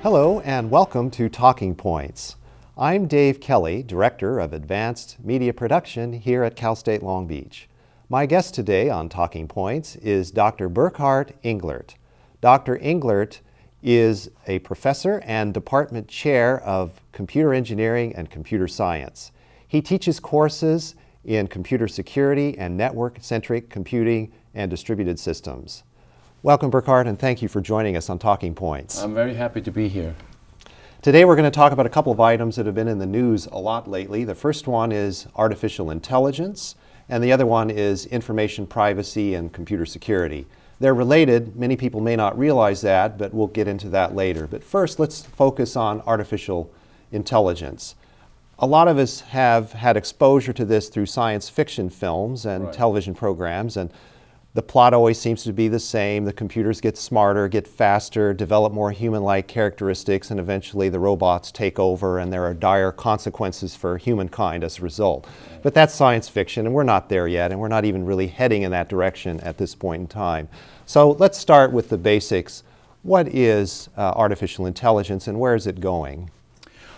Hello and welcome to Talking Points. I'm Dave Kelly, Director of Advanced Media Production here at Cal State Long Beach. My guest today on Talking Points is Dr. Burkhard Englert. Dr. Englert is a professor and department chair of computer engineering and computer science. He teaches courses in computer security and network-centric computing and distributed systems. Welcome, Burkhard, and thank you for joining us on Talking Points. I'm very happy to be here. Today we're going to talk about a couple of items that have been in the news a lot lately. The first one is artificial intelligence, and the other one is information privacy and computer security. They're related. Many people may not realize that, but we'll get into that later. But first, let's focus on artificial intelligence. A lot of us have had exposure to this through science fiction films and television programs, and the plot always seems to be the same. The computers get smarter, get faster, develop more human-like characteristics, and eventually the robots take over and there are dire consequences for humankind as a result. But that's science fiction, and we're not there yet, and we're not even really heading in that direction at this point in time. So let's start with the basics. What is artificial intelligence and where is it going?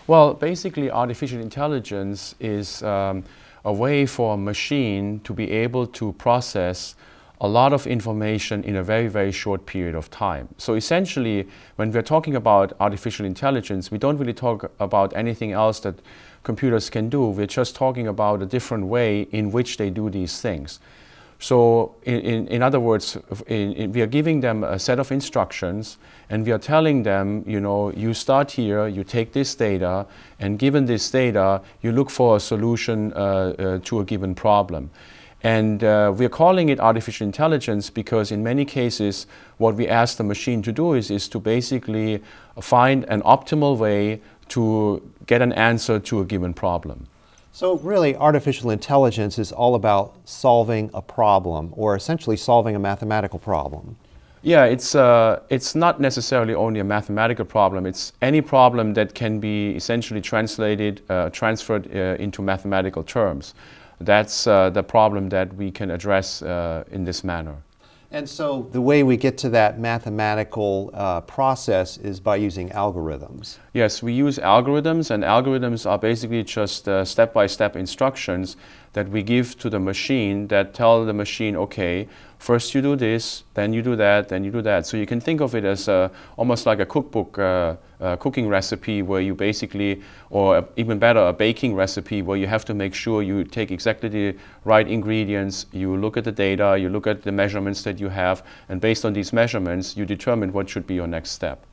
Well, basically artificial intelligence is a way for a machine to be able to process a lot of information in a very, very short period of time. So essentially, when we're talking about artificial intelligence, we don't really talk about anything else that computers can do. We're just talking about a different way in which they do these things. So in other words, we are giving them a set of instructions and we are telling them, you know, you start here, you take this data, and given this data, you look for a solution to a given problem. And we're calling it artificial intelligence because in many cases what we ask the machine to do is to basically find an optimal way to get an answer to a given problem. So really artificial intelligence is all about solving a problem or essentially solving a mathematical problem. Yeah, it's not necessarily only a mathematical problem. It's any problem that can be essentially translated, transferred into mathematical terms. That's the problem that we can address in this manner. And so the way we get to that mathematical process is by using algorithms. Yes, we use algorithms, and algorithms are basically just step-by-step instructions that we give to the machine that tell the machine, okay, first you do this, then you do that, then you do that. So you can think of it as almost like a cookbook, cooking recipe where you basically, or even better, a baking recipe where you have to make sure you take exactly the right ingredients, you look at the data, you look at the measurements that you have, and based on these measurements, you determine what should be your next step.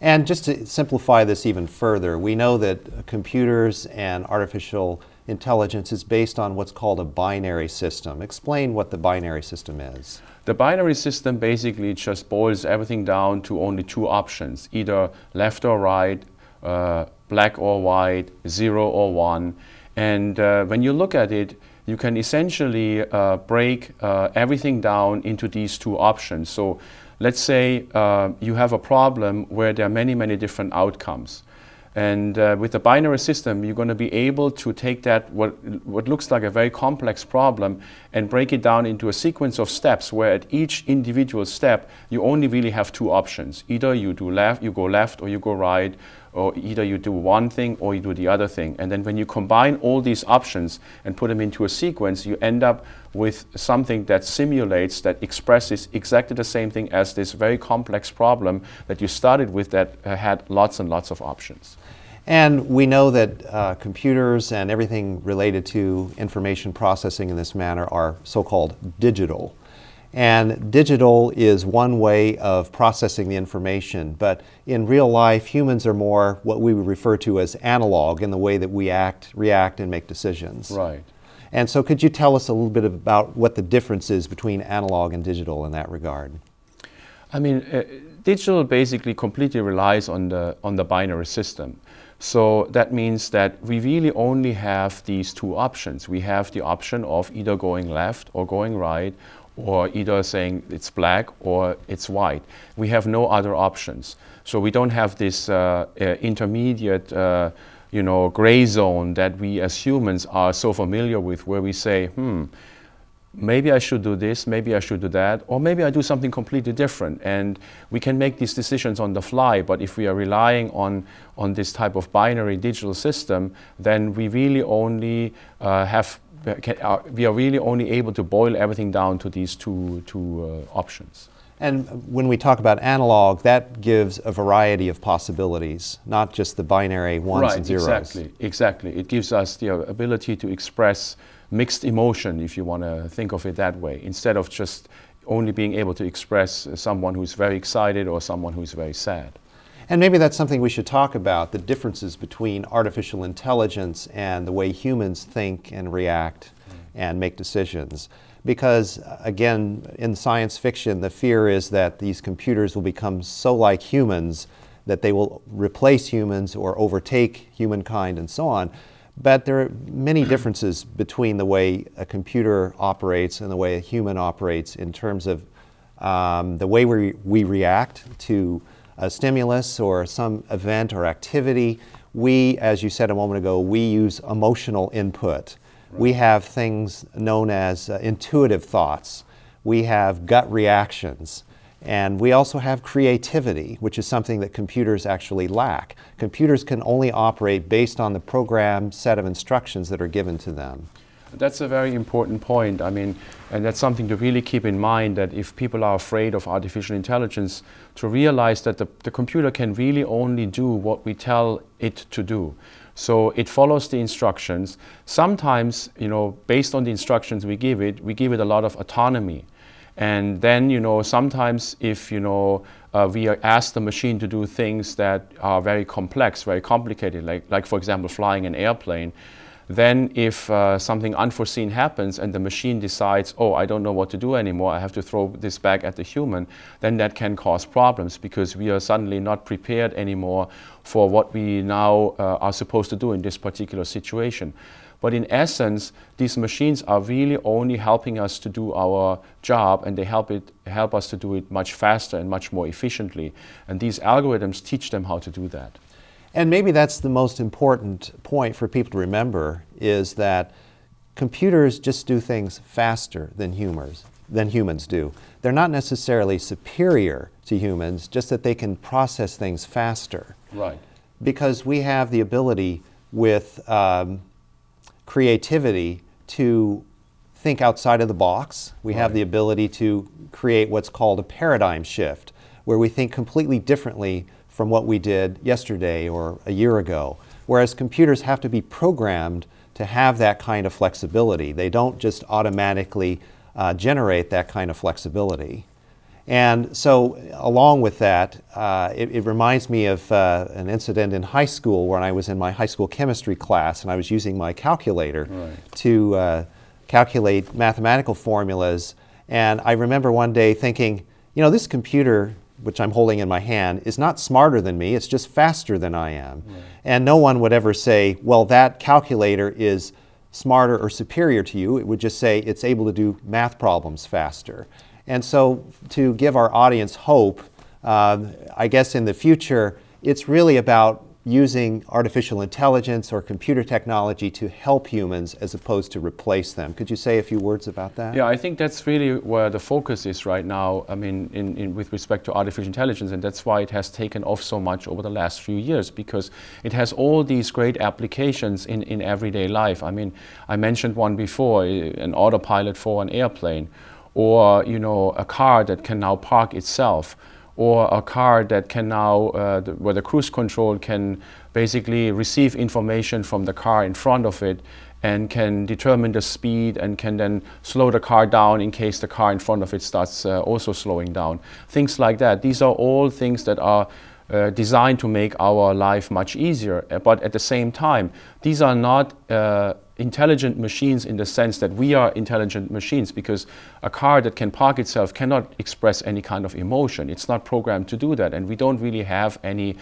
And just to simplify this even further, we know that computers and artificial intelligence is based on what's called a binary system. Explain what the binary system is. The binary system basically just boils everything down to only two options, either left or right, black or white, 0 or 1. And when you look at it, you can essentially break everything down into these two options. So let's say you have a problem where there are many, many different outcomes. And with the binary system, you're going to be able to take that, what looks like a very complex problem, and break it down into a sequence of steps where at each individual step, you only really have two options. Either you go left or you go right, or either you do one thing or you do the other thing. And then when you combine all these options and put them into a sequence, you end up with something that simulates, that expresses exactly the same thing as this very complex problem that you started with that had lots and lots of options. And we know that computers and everything related to information processing in this manner are so-called digital. And digital is one way of processing the information, but in real life, humans are more what we would refer to as analog in the way that we act, react, and make decisions. Right. And so could you tell us a little bit about what the difference is between analog and digital in that regard? I mean, digital basically completely relies on the binary system. So that means that we really only have these two options. We have the option of either going left or going right, or either saying it's black or it's white. We have no other options. So we don't have this intermediate gray zone that we as humans are so familiar with, where we say, maybe I should do this, maybe I should do that, or maybe I do something completely different. And we can make these decisions on the fly, but if we are relying on this type of binary digital system, then we really only we are really only able to boil everything down to these two options. And when we talk about analog, that gives a variety of possibilities, not just the binary ones and zeros. Exactly. It gives us the ability to express mixed emotion, if you want to think of it that way, instead of just only being able to express someone who's very excited or someone who's very sad. And maybe that's something we should talk about, the differences between artificial intelligence and the way humans think and react and make decisions. Because, again, in science fiction, the fear is that these computers will become so like humans that they will replace humans or overtake humankind and so on. But there are many differences between the way a computer operates and the way a human operates in terms of the way we react to a stimulus or some event or activity. We, as you said a moment ago, we use emotional input. Right. We have things known as intuitive thoughts. We have gut reactions. And we also have creativity, which is something that computers actually lack. Computers can only operate based on the programmed set of instructions that are given to them. That's a very important point. I mean, and that's something to really keep in mind, that if people are afraid of artificial intelligence, to realize that the computer can really only do what we tell it to do. So it follows the instructions. Sometimes, based on the instructions we give it a lot of autonomy. And then, sometimes if, we ask the machine to do things that are very complex, very complicated, like for example, flying an airplane, then if something unforeseen happens and the machine decides, oh, I don't know what to do anymore, I have to throw this back at the human, then that can cause problems because we are suddenly not prepared anymore for what we now are supposed to do in this particular situation. But in essence, these machines are really only helping us to do our job, and they help us to do it much faster and much more efficiently. And these algorithms teach them how to do that. And maybe that's the most important point for people to remember, is that computers just do things faster than humans do. They're not necessarily superior to humans, just that they can process things faster. Right. Because we have the ability with creativity to think outside of the box. We have the ability to create what's called a paradigm shift, where we think completely differently from what we did yesterday or a year ago. Whereas computers have to be programmed to have that kind of flexibility. They don't just automatically generate that kind of flexibility. And so along with that, it reminds me of an incident in high school when I was in my high school chemistry class and I was using my calculator to calculate mathematical formulas. And I remember one day thinking, this computer, which I'm holding in my hand, is not smarter than me, it's just faster than I am. Right. And no one would ever say, well, that calculator is smarter or superior to you. It would just say it's able to do math problems faster. And so to give our audience hope, I guess in the future, it's really about using artificial intelligence or computer technology to help humans as opposed to replace them. Could you say a few words about that? Yeah, I think that's really where the focus is right now, I mean, with respect to artificial intelligence, and that's why it has taken off so much over the last few years, because it has all these great applications in everyday life. I mean, I mentioned one before, an autopilot for an airplane, or, a car that can now park itself, or a car that can now, where the cruise control can basically receive information from the car in front of it and can determine the speed and can then slow the car down in case the car in front of it starts also slowing down. Things like that. These are all things that are designed to make our life much easier, but at the same time, these are not intelligent machines in the sense that we are intelligent machines, because a car that can park itself cannot express any kind of emotion. It's not programmed to do that, and we don't really have any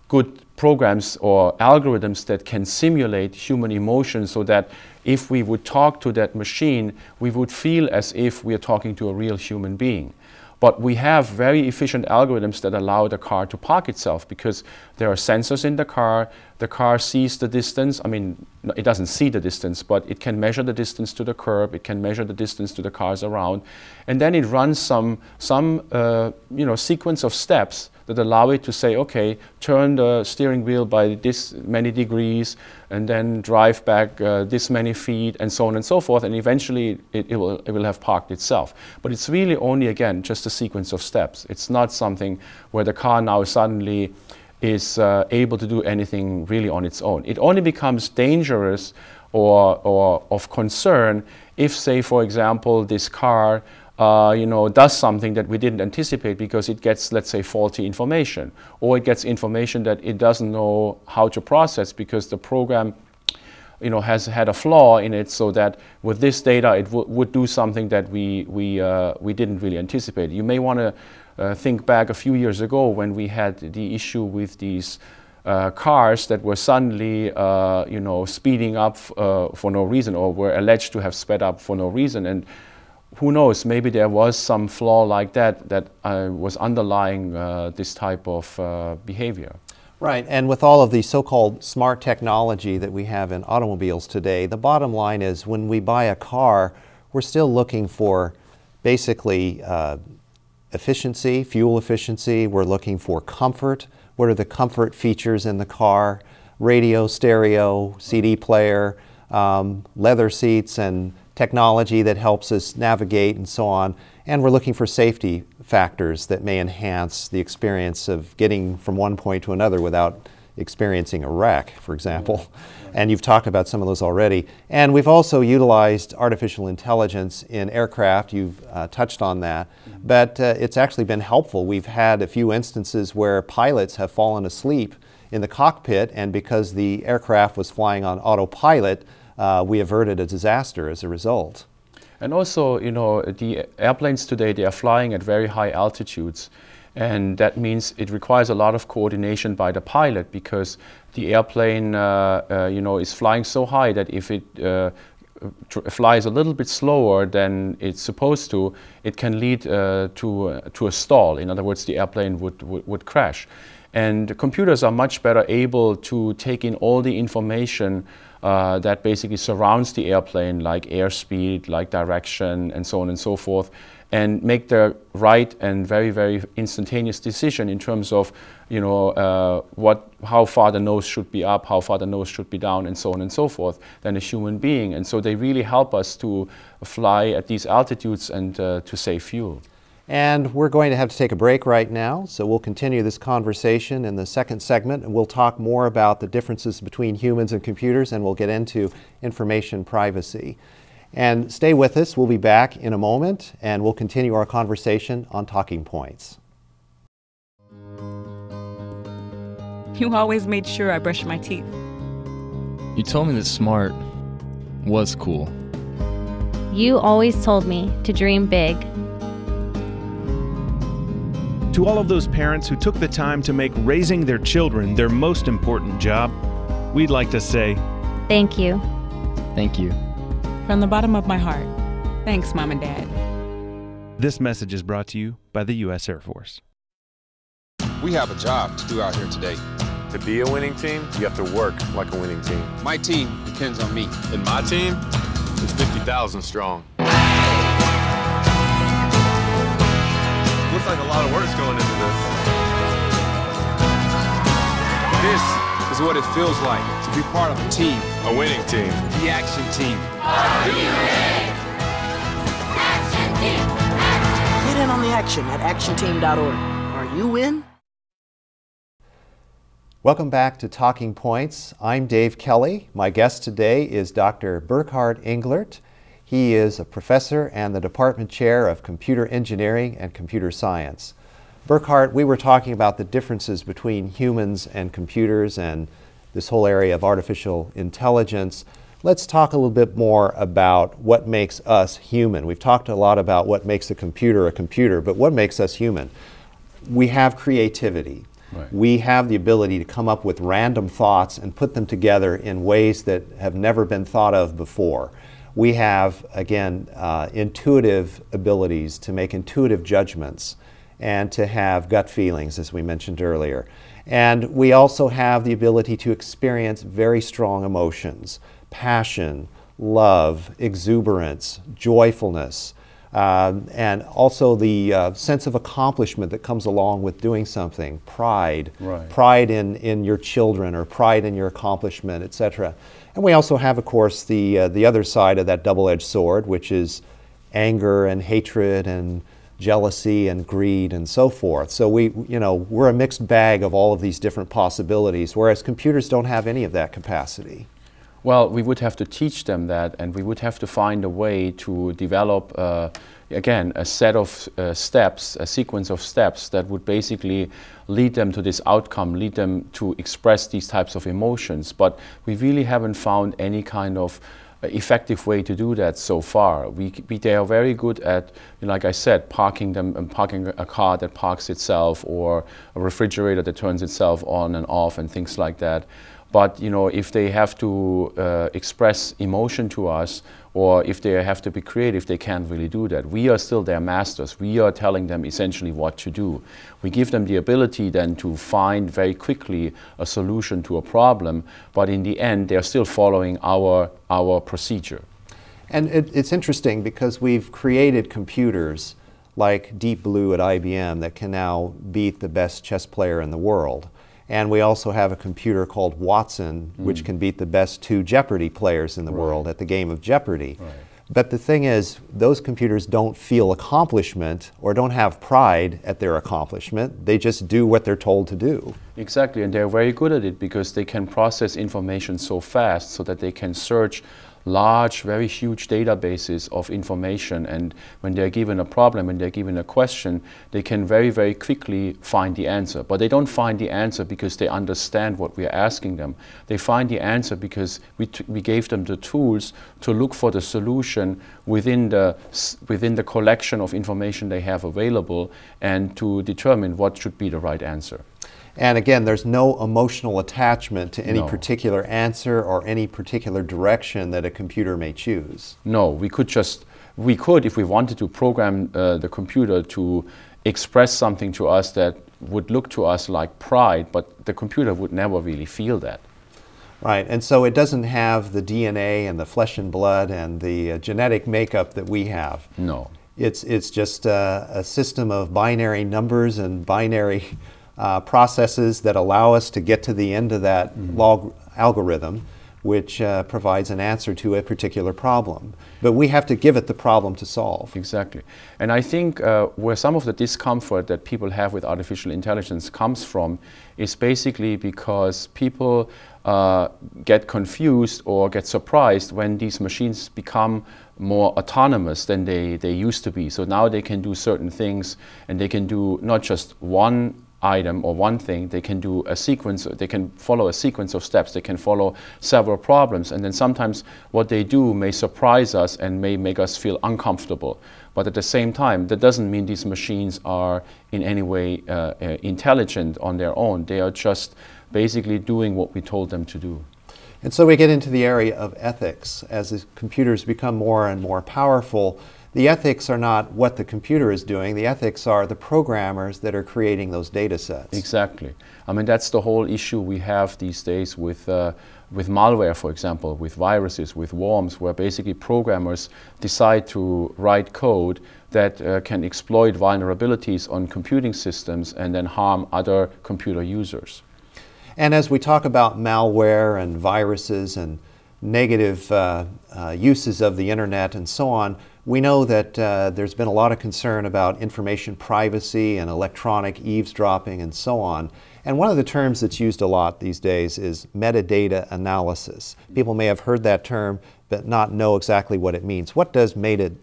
good programs or algorithms that can simulate human emotion, so that if we would talk to that machine, we would feel as if we are talking to a real human being. But we have very efficient algorithms that allow the car to park itself because there are sensors in the car sees the distance. I mean, it doesn't see the distance, but it can measure the distance to the curb, it can measure the distance to the cars around, and then it runs some sequence of steps that allow it to say, okay, turn the steering wheel by this many degrees, and then drive back this many feet, and so on and so forth, and eventually it will have parked itself. But it's really only, again, just a sequence of steps. It's not something where the car now suddenly is able to do anything really on its own. It only becomes dangerous or of concern if, say, for example, this car does something that we didn't anticipate because it gets, let's say, faulty information, or it gets information that it doesn't know how to process because the program has had a flaw in it, so that with this data it would do something that we didn't really anticipate. You may want to think back a few years ago when we had the issue with these cars that were suddenly speeding up for no reason, or were alleged to have sped up for no reason. And who knows, maybe there was some flaw like that was underlying this type of behavior. Right, and with all of the so-called smart technology that we have in automobiles today, the bottom line is when we buy a car, we're still looking for basically efficiency, fuel efficiency. We're looking for comfort. What are the comfort features in the car? Radio, stereo, CD player, leather seats, and technology that helps us navigate and so on. And we're looking for safety factors that may enhance the experience of getting from one point to another without experiencing a wreck, for example. And you've talked about some of those already. And we've also utilized artificial intelligence in aircraft. You've touched on that. But it's actually been helpful. We've had a few instances where pilots have fallen asleep in the cockpit, and because the aircraft was flying on autopilot, we averted a disaster as a result. And also, the airplanes today, they are flying at very high altitudes. And that means it requires a lot of coordination by the pilot, because the airplane, is flying so high that if it flies a little bit slower than it's supposed to, it can lead to a stall. In other words, the airplane would crash. And computers are much better able to take in all the information that basically surrounds the airplane, like airspeed, like direction, and so on and so forth, and make the right and very, very instantaneous decision in terms of, how far the nose should be up, how far the nose should be down, and so on and so forth, than a human being. And so they really help us to fly at these altitudes and to save fuel. And we're going to have to take a break right now, so we'll continue this conversation in the second segment, and we'll talk more about the differences between humans and computers, and we'll get into information privacy. And stay with us. We'll be back in a moment, and we'll continue our conversation on Talking Points. You always made sure I brushed my teeth. You told me that smart was cool. You always told me to dream big. To all of those parents who took the time to make raising their children their most important job, we'd like to say, thank you. Thank you. From the bottom of my heart, thanks, Mom and Dad. This message is brought to you by the U.S. Air Force. We have a job to do out here today. To be a winning team, you have to work like a winning team. My team depends on me. And my team is 50,000 strong. Looks like a lot of work's going into this. This is what it feels like to be part of a team. A winning team. The action team. Are you in? Action team! Action! Get in on the action at actionteam.org. Are you in? Welcome back to Talking Points. I'm Dave Kelly. My guest today is Dr. Burkhard Englert. He is a professor and the department chair of computer engineering and computer science. Burkhard, we were talking about the differences between humans and computers and this whole area of artificial intelligence. Let's talk a little bit more about what makes us human. We've talked a lot about what makes a computer, but what makes us human? We have creativity. Right. We have the ability to come up with random thoughts and put them together in ways that have never been thought of before. We have, again, intuitive abilities to make intuitive judgments and to have gut feelings, as we mentioned earlier. And we also have the ability to experience very strong emotions, passion, love, exuberance, joyfulness, and also the sense of accomplishment that comes along with doing something, pride, pride in your children or pride in your accomplishment, etc. And we also have, of course, the other side of that double-edged sword, which is anger and hatred and jealousy and greed and so forth. So we're a mixed bag of all of these different possibilities, whereas computers don't have any of that capacity. Well, we would have to teach them that, and we would have to find a way to develop, again, a set of steps, a sequence of steps that would basically lead them to this outcome, lead them to express these types of emotions. But we really haven't found any kind of effective way to do that so far. They are very good at, like I said, parking a car that parks itself, or a refrigerator that turns itself on and off and things like that. But if they have to express emotion to us, or if they have to be creative, they can't really do that. We are still their masters. We are telling them essentially what to do. We give them the ability then to find very quickly a solution to a problem, but in the end, they're still following our procedure. And it's interesting because we've created computers like Deep Blue at IBM that can now beat the best chess player in the world. And we also have a computer called Watson, which can beat the best 2 Jeopardy players in the world at the game of Jeopardy. But the thing is, those computers don't feel accomplishment or don't have pride at their accomplishment. They just do what they're told to do. Exactly, and they're very good at it because they can process information so fast so that they can search large, very huge databases of information, and when they're given a problem, when they're given a question, they can very, very quickly find the answer. But they don't find the answer because they understand what we're asking them. They find the answer because we gave them the tools to look for the solution within the collection of information they have available and to determine what should be the right answer. And again, there's no emotional attachment to any particular answer or any particular direction that a computer may choose. No, we could, if we wanted to, program the computer to express something to us that would look to us like pride, but the computer would never really feel that. Right, and so it doesn't have the DNA and the flesh and blood and the genetic makeup that we have. No. It's just a system of binary numbers and binary processes that allow us to get to the end of that log algorithm, which provides an answer to a particular problem. But we have to give it the problem to solve. Exactly. And I think where some of the discomfort that people have with artificial intelligence comes from is basically because people get confused or get surprised when these machines become more autonomous than they used to be. So now they can do certain things, and they can do not just one item or one thing, they can do a sequence, they can follow a sequence of steps, they can follow several problems, and then sometimes what they do may surprise us and may make us feel uncomfortable. But at the same time, that doesn't mean these machines are in any way intelligent on their own. They are just basically doing what we told them to do. And so we get into the area of ethics. As the computers become more and more powerful, the ethics are not what the computer is doing. The ethics are the programmers that are creating those data sets. Exactly. I mean, that's the whole issue we have these days with malware, for example, with viruses, with worms, where basically programmers decide to write code that can exploit vulnerabilities on computing systems and then harm other computer users. And as we talk about malware and viruses and negative uses of the internet and so on, we know that there's been a lot of concern about information privacy and electronic eavesdropping and so on. And one of the terms that's used a lot these days is metadata analysis. People may have heard that term but not know exactly what it means. What does metadata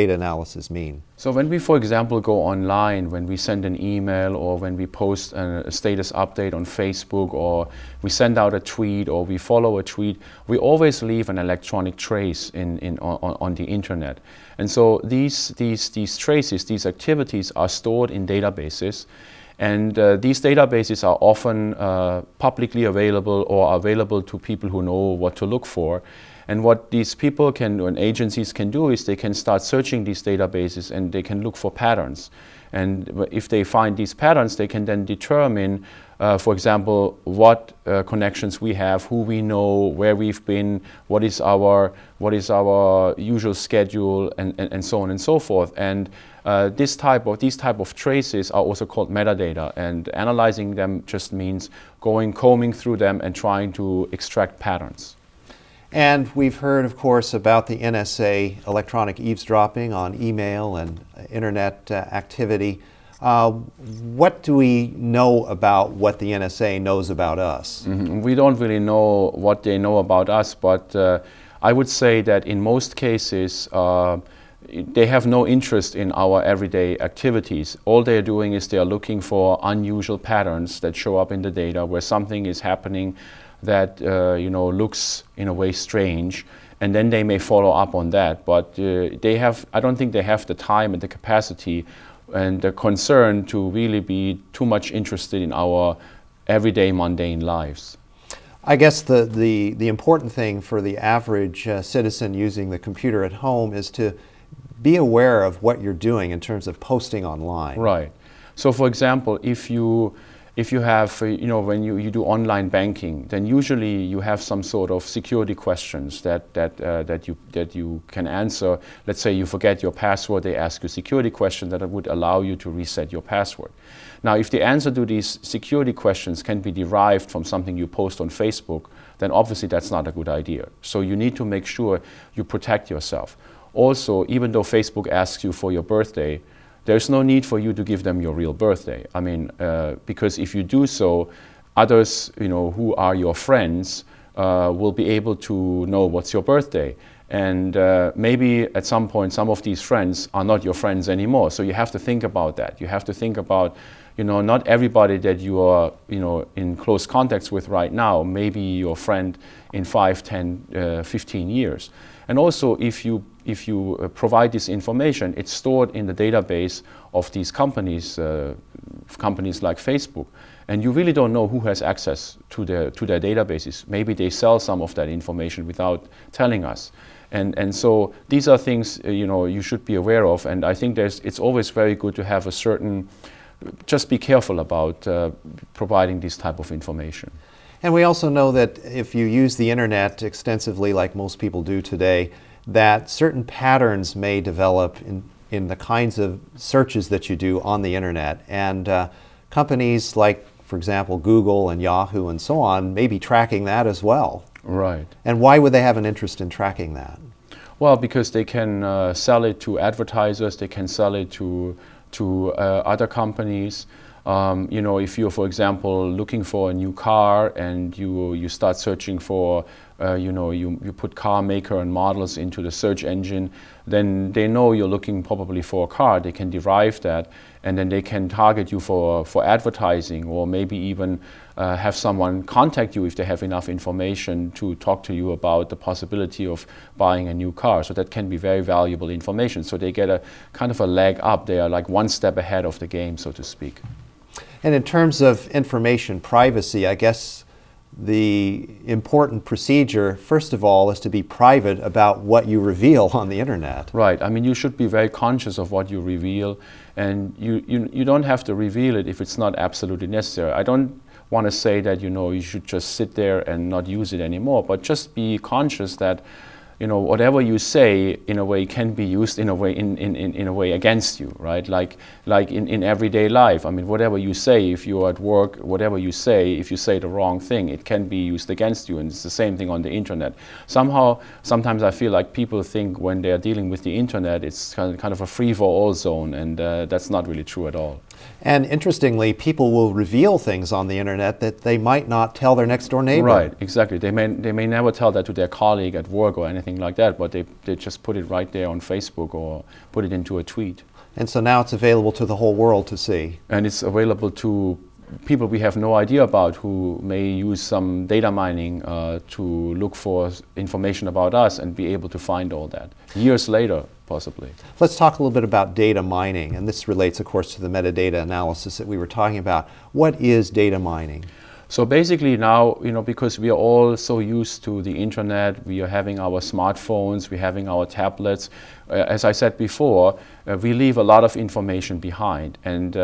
analysis mean? So when we, for example, go online, when we send an email or when we post a status update on Facebook, or we send out a tweet or we follow a tweet, we always leave an electronic trace on the internet. And so these traces, these activities are stored in databases, And these databases are often publicly available or are available to people who know what to look for. And what these people can do and agencies can do is they can start searching these databases and they can look for patterns. And if they find these patterns, they can then determine, for example, what connections we have, who we know, where we've been, what is our usual schedule, and so on and so forth. And these type of traces are also called metadata. And analyzing them just means combing through them and trying to extract patterns. And we've heard, of course, about the NSA electronic eavesdropping on email and internet activity. What do we know about what the NSA knows about us? Mm-hmm. We don't really know what they know about us, but I would say that in most cases, they have no interest in our everyday activities. All they're doing is they're looking for unusual patterns that show up in the data where something is happening that looks in a way strange, and then they may follow up on that. But I don't think they have the time and the capacity and the concern to really be too much interested in our everyday mundane lives. I guess the important thing for the average citizen using the computer at home is to be aware of what you're doing in terms of posting online. Right. So, for example, if you have, when you do online banking, then usually you have some sort of security questions that you can answer. Let's say you forget your password, they ask you a security question that would allow you to reset your password. Now, if the answer to these security questions can be derived from something you post on Facebook, then obviously that's not a good idea. So you need to make sure you protect yourself. Also, even though Facebook asks you for your birthday, there's no need for you to give them your real birthday. I mean, because if you do so, others, who are your friends, will be able to know what's your birthday. And maybe at some point, some of these friends are not your friends anymore. So you have to think about that. You have to think about, not everybody that you are, in close contacts with right now may be your friend in 5, 10, 15 years. And also, if you provide this information, it's stored in the database of these companies, companies like Facebook, and you really don't know who has access to their databases. Maybe they sell some of that information without telling us, and so these are things you should be aware of. And I think it's always very good to have a certain. Just be careful about providing this type of information. And we also know that if you use the internet extensively, like most people do today, that certain patterns may develop in the kinds of searches that you do on the internet. And companies like, for example, Google and Yahoo and so on may be tracking that as well. Right. And why would they have an interest in tracking that? Well, because they can sell it to advertisers, they can sell it to other companies. If you're, for example, looking for a new car and you start searching for, you put car maker and models into the search engine, then they know you're looking probably for a car. They can derive that, and then they can target you for advertising, or maybe even have someone contact you if they have enough information to talk to you about the possibility of buying a new car. So that can be very valuable information. So they get a kind of a leg up. They are like one step ahead of the game, so to speak. And in terms of information privacy, I guess the important procedure, first of all, is to be private about what you reveal on the internet. Right. I mean, you should be very conscious of what you reveal, and you don't have to reveal it if it's not absolutely necessary. I don't want to say that you should just sit there and not use it anymore, but just be conscious that whatever you say in a way can be used in a way against you, right? Like in everyday life. I mean, whatever you say, if you're at work, whatever you say, if you say the wrong thing, it can be used against you, and it's the same thing on the internet. Sometimes I feel like people think when they're dealing with the internet, it's kind of a free-for-all zone, and that's not really true at all. And interestingly, people will reveal things on the internet that they might not tell their next door neighbor. Right, exactly. They may never tell that to their colleague at work or anything like that, but they just put it right there on Facebook or put it into a tweet. And so now it's available to the whole world to see. And it's available to people we have no idea about who may use some data mining to look for information about us and be able to find all that years later, possibly. Let's talk a little bit about data mining, and this relates, of course, to the metadata analysis that we were talking about. What is data mining? So basically now, because we are all so used to the internet, we are having our smartphones, we're having our tablets. As I said before, we leave a lot of information behind, and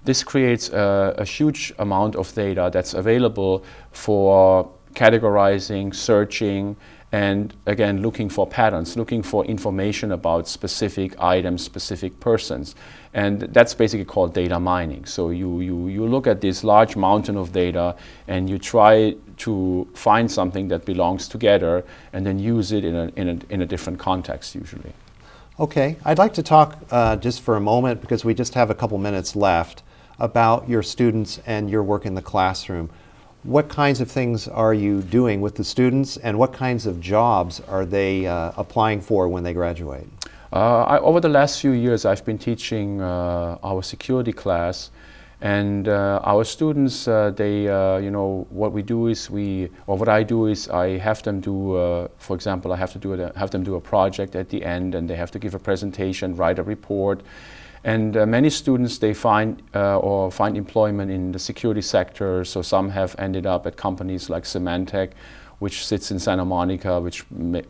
this creates a huge amount of data that's available for categorizing, searching, and again looking for patterns, looking for information about specific items, specific persons. And that's basically called data mining. So you look at this large mountain of data and you try to find something that belongs together and then use it in a different context usually. Okay, I'd like to talk just for a moment, because we just have a couple minutes left, about your students and your work in the classroom. What kinds of things are you doing with the students, and what kinds of jobs are they applying for when they graduate? Over the last few years, I've been teaching our security class, and our students, what we do is what I do is I have them do, for example, I have them do a project at the end, and they have to give a presentation, write a report. And many students, they find employment in the security sector. So some have ended up at companies like Symantec, which sits in Santa Monica, which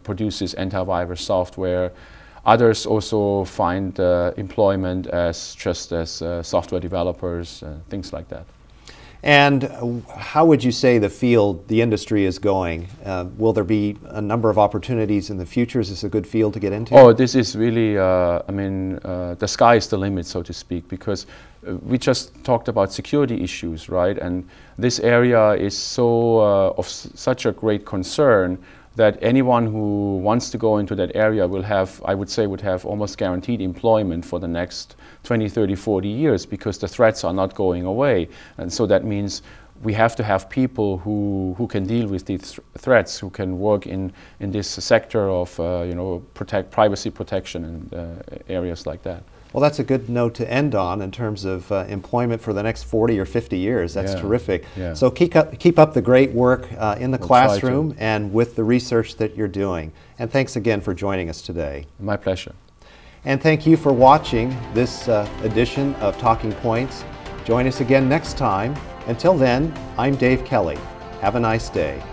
produces antivirus software. Others also find employment as software developers, things like that. And how would you say the industry is going? Will there be a number of opportunities in the future? Is this a good field to get into? Oh, this is really, the sky is the limit, so to speak, because we just talked about security issues, right? And this area is so of such a great concern that anyone who wants to go into that area will have, I would say, would have almost guaranteed employment for the next 20, 30, 40 years, because the threats are not going away. And so that means we have to have people who can deal with these threats, who can work in this sector of privacy protection and areas like that. Well, that's a good note to end on in terms of employment for the next 40 or 50 years. That's terrific. Yeah. So keep up the great work in the classroom and with the research that you're doing. And thanks again for joining us today. My pleasure. And thank you for watching this edition of Talking Points. Join us again next time. Until then, I'm Dave Kelly. Have a nice day.